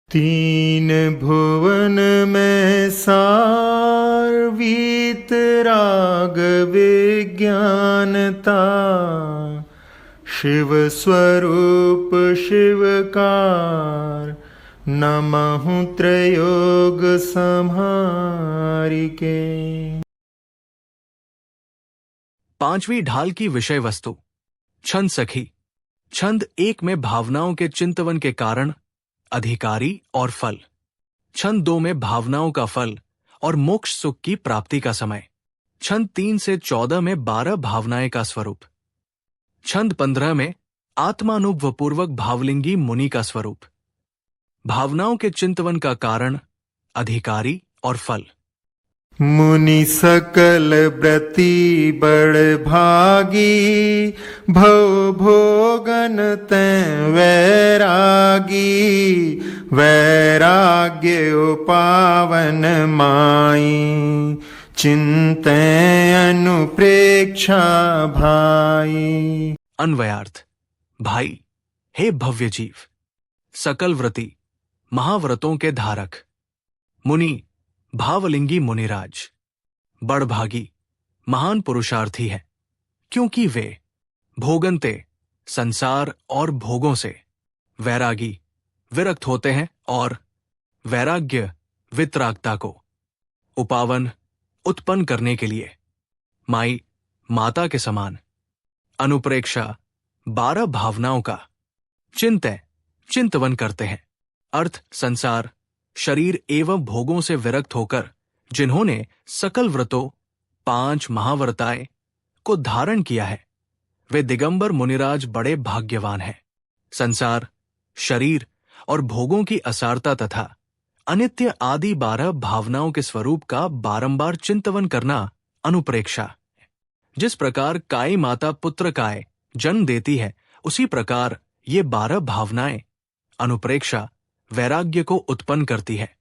तीन भुवन में सार वीतराग विज्ञानता, शिव स्वरूप शिवकार, नमहु त्रयोग संहारिके। पांचवी ढाल की विषय वस्तु छंद सखी। छंद एक में भावनाओं के चिंतवन के कारण, अधिकारी और फल। छंद दो में भावनाओं का फल और मोक्ष सुख की प्राप्ति का समय। छंद 3 से 14 में 12 भावनाएं का स्वरूप। छंद 15 में आत्मानुभवपूर्वक भावलिंगी मुनि का स्वरूप। भावनाओं के चिंतवन का कारण, अधिकारी और फल। मुनि सकल व्रति बड़ भागी, भव भोगन तैं वैरागी, वैराग्य उपावन माई, चिंतै अनुप्रेक्षा भाई। अन्वयार्थ। भाई, हे भव्य जीव, सकल व्रति महाव्रतों के धारक, मुनि भावलिंगी मुनिराज, बड़भागी महान पुरुषार्थी है, क्योंकि वे भोगनते संसार और भोगों से, वैरागी विरक्त होते हैं और वैराग्य वितरागता को उपावन उत्पन्न करने के लिए, माई माता के समान, अनुप्रेक्षा 12 भावनाओं का चिंतवन करते हैं। अर्थ संसार, शरीर एवं भोगों से विरक्त होकर जिन्होंने सकल व्रतों 5 महाव्रताएं को धारण किया है, वे दिगंबर मुनिराज बड़े भाग्यवान हैं। संसार, शरीर और भोगों की असारता तथा अनित्य आदि 12 भावनाओं के स्वरूप का बारंबार चिंतवन करना अनुप्रेक्षा। जिस प्रकार काई माता पुत्र काय जन्म देती है, उसी प्रकार ये 12 भावनाएं अनुप्रेक्षा वैराग्य को उत्पन्न करती है।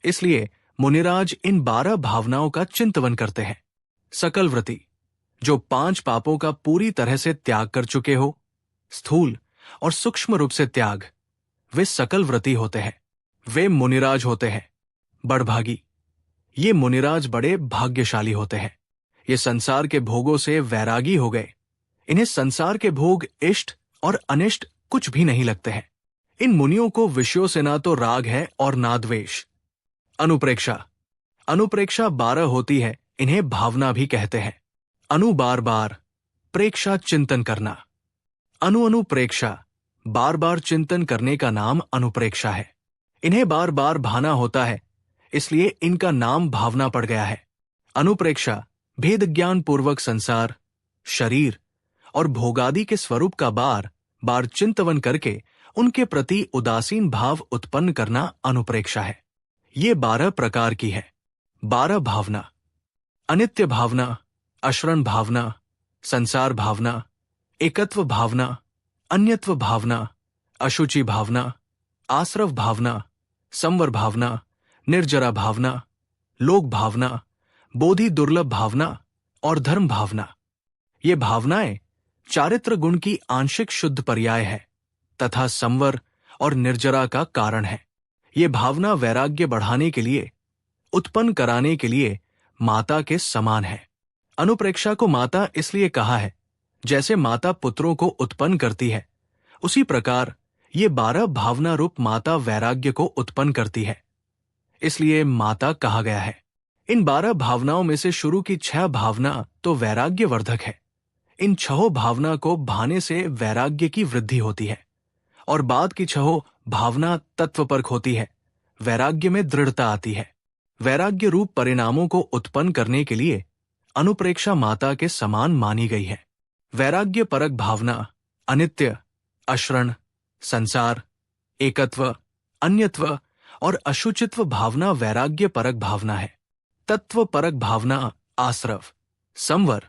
इसलिए मुनिराज इन 12 भावनाओं का चिंतवन करते हैं। सकल व्रति जो 5 पापों का पूरी तरह से त्याग कर चुके हो, स्थूल और सूक्ष्म रूप से त्याग, वे सकल व्रति होते हैं, वे मुनिराज होते हैं। बड़भागी, ये मुनिराज बड़े भाग्यशाली होते हैं। ये संसार के भोगों से वैरागी हो गए। इन्हें संसार के भोग इष्ट और अनिष्ट कुछ भी नहीं लगते हैं। इन मुनियों को विषयों से ना तो राग है और ना द्वेष। अनुप्रेक्षा 12 होती है, इन्हें भावना भी कहते हैं। अनु बार बार, प्रेक्षा चिंतन करना। अनुप्रेक्षा बार बार चिंतन करने का नाम अनुप्रेक्षा है। इन्हें बार बार भाना होता है, इसलिए इनका नाम भावना पड़ गया है। अनुप्रेक्षा भेद ज्ञान पूर्वक संसार, शरीर और भोगादि के स्वरूप का बार बार चिंतवन करके उनके प्रति उदासीन भाव उत्पन्न करना अनुप्रेक्षा है। ये 12 प्रकार की है। 12 भावना: अनित्य भावना, अशरण भावना, संसार भावना, एकत्व भावना, अन्यत्व भावना, अशुचि भावना, आश्रव भावना, संवर भावना, निर्जरा भावना, लोक भावना, बोधि दुर्लभ भावना और धर्म भावना। ये भावनाएं चारित्र गुण की आंशिक शुद्ध पर्याय है तथा संवर और निर्जरा का कारण है। ये भावना वैराग्य बढ़ाने के लिए, उत्पन्न कराने के लिए माता के समान है। अनुप्रेक्षा को माता इसलिए कहा है, जैसे माता पुत्रों को उत्पन्न करती है, उसी प्रकार ये 12 भावना रूप माता वैराग्य को उत्पन्न करती है, इसलिए माता कहा गया है। इन 12 भावनाओं में से शुरू की 6 भावना तो वैराग्य वर्धक है। इन 6 भावना को भाने से वैराग्य की वृद्धि होती है और बाद की 6 भावना तत्वपरक होती है, वैराग्य में दृढ़ता आती है। वैराग्य रूप परिणामों को उत्पन्न करने के लिए अनुप्रेक्षा माता के समान मानी गई है। वैराग्य परक भावना अनित्य, अशरण, संसार, एकत्व, अन्यत्व और अशुचित्व भावना वैराग्य परक भावना है। तत्व परक भावना आश्रव, संवर,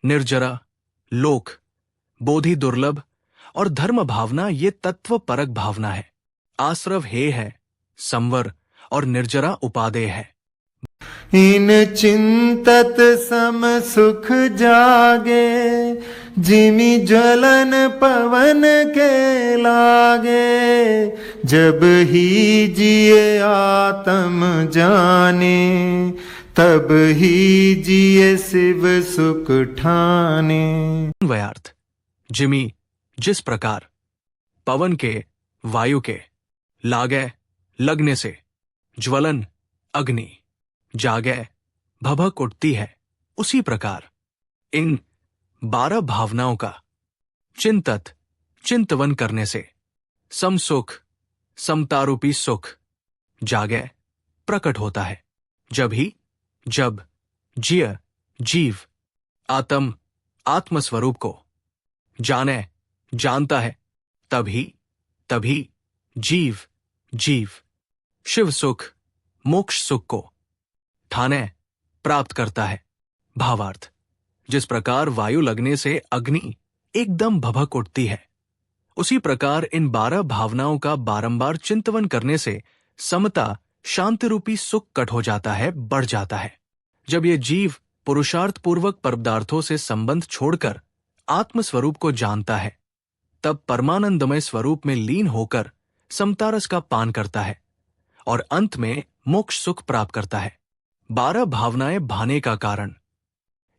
निर्जरा, लोक, बोधि दुर्लभ और धर्म भावना ये तत्व परक भावना है। आश्रव हे है, संवर और निर्जरा उपादेय है। इन चिंतत सम सुख जागे, जिमि ज्वलन पवन के लागे। जब ही जिए आत्म जाने, तब ही जिए शिव सुख ठाने। अन्वयार्थ। जिमी जिस प्रकार पवन के, वायु के, लागे लगने से, ज्वलन अग्नि, जागे भभक उठती है, उसी प्रकार इन 12 भावनाओं का चिंतवन करने से समसुख, समतारूपी सुख जागे प्रकट होता है। जब जीव आत्मस्वरूप को जानता है, तभी जीव शिव सुख, मोक्ष सुख को ठाने प्राप्त करता है। भावार्थ। जिस प्रकार वायु लगने से अग्नि एकदम भभक उठती है, उसी प्रकार इन 12 भावनाओं का बारंबार चिंतवन करने से समता, शांति रूपी सुख कट हो जाता है, बढ़ जाता है। जब ये जीव पुरुषार्थ पूर्वक पदार्थों से संबंध छोड़कर आत्मस्वरूप को जानता है, तब परमानंदमय स्वरूप में लीन होकर समतारस का पान करता है और अंत में मोक्ष सुख प्राप्त करता है। 12 भावनाएं भाने का कारण।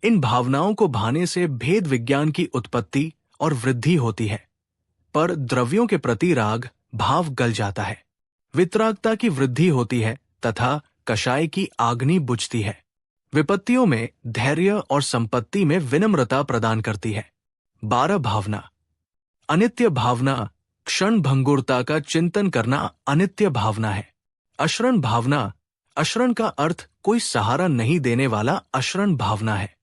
इन भावनाओं को भाने से भेद विज्ञान की उत्पत्ति और वृद्धि होती है, पर द्रव्यों के प्रति राग भाव गल जाता है, वितरागता की वृद्धि होती है तथा कषाय की आग्नि बुझती है। विपत्तियों में धैर्य और संपत्ति में विनम्रता प्रदान करती है। 12 भावना। अनित्य भावना, क्षण भंगुरता का चिंतन करना अनित्य भावना है। अशरण भावना, अशरण का अर्थ कोई सहारा नहीं देने वाला अशरण भावना है।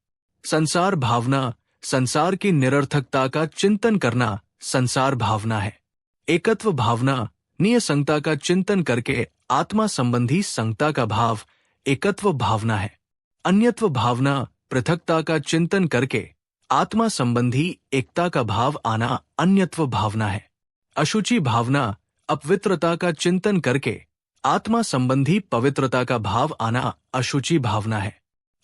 संसार भावना, संसार की निरर्थकता का चिंतन करना संसार भावना है। एकत्व भावना, नियसंगता का चिंतन करके आत्मा संबंधी संगता का भाव एकत्व भावना है। अन्यत्व भावना, पृथकता का चिंतन करके आत्मा संबंधी एकता का भाव आना अन्यत्व भावना है। अशुचि भावना, अपवित्रता का चिंतन करके आत्मा संबंधी पवित्रता का भाव आना अशुचि भावना है।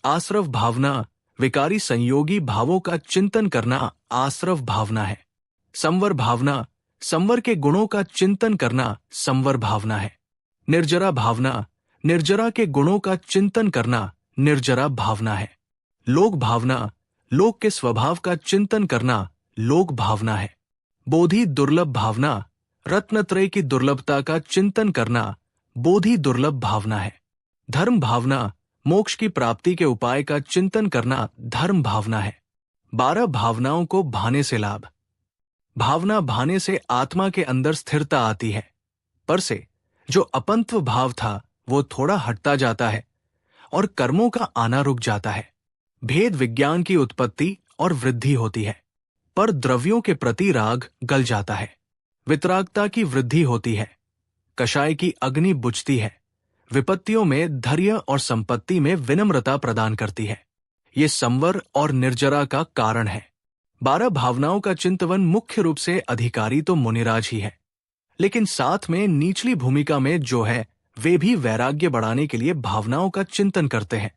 आश्रव भावना, विकारी संयोगी भावों का चिंतन करना आश्रव भावना है। संवर भावना, संवर के गुणों का चिंतन करना संवर भावना है। निर्जरा भावना, निर्जरा के गुणों का चिंतन करना निर्जरा भावना है। लोक भावना, लोक के स्वभाव का चिंतन करना लोक भावना है। बोधि दुर्लभ भावना, रत्नत्रय की दुर्लभता का चिंतन करना बोधि दुर्लभ भावना है। धर्म भावना, मोक्ष की प्राप्ति के उपाय का चिंतन करना धर्म भावना है। 12 भावनाओं को भाने से लाभ। भावना भाने से आत्मा के अंदर स्थिरता आती है, पर से जो अपंत्व भाव था वो थोड़ा हटता जाता है और कर्मों का आना रुक जाता है। भेद विज्ञान की उत्पत्ति और वृद्धि होती है, पर द्रव्यों के प्रति राग गल जाता है। वितरागता की वृद्धि होती है, कषाय की अग्नि बुझती है। विपत्तियों में धैर्य और संपत्ति में विनम्रता प्रदान करती है। ये संवर और निर्जरा का कारण है। 12 भावनाओं का चिंतवन मुख्य रूप से अधिकारी तो मुनिराज ही है, लेकिन साथ में निचली भूमिका में जो है वे भी वैराग्य बढ़ाने के लिए भावनाओं का चिंतन करते हैं।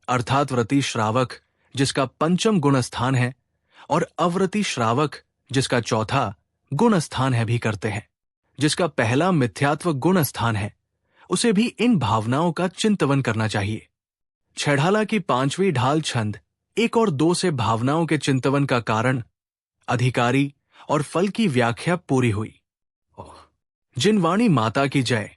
अर्थात व्रती श्रावक जिसका 5म गुण स्थान है और अव्रती श्रावक जिसका 4था गुण स्थान है भी करते हैं। जिसका पहला मिथ्यात्व गुण स्थान है उसे भी इन भावनाओं का चिंतवन करना चाहिए। छेढ़ाला की 5वीं ढाल छंद 1 और 2 से भावनाओं के चिंतवन का कारण, अधिकारी और फल की व्याख्या पूरी हुई। जिनवाणी माता की जय।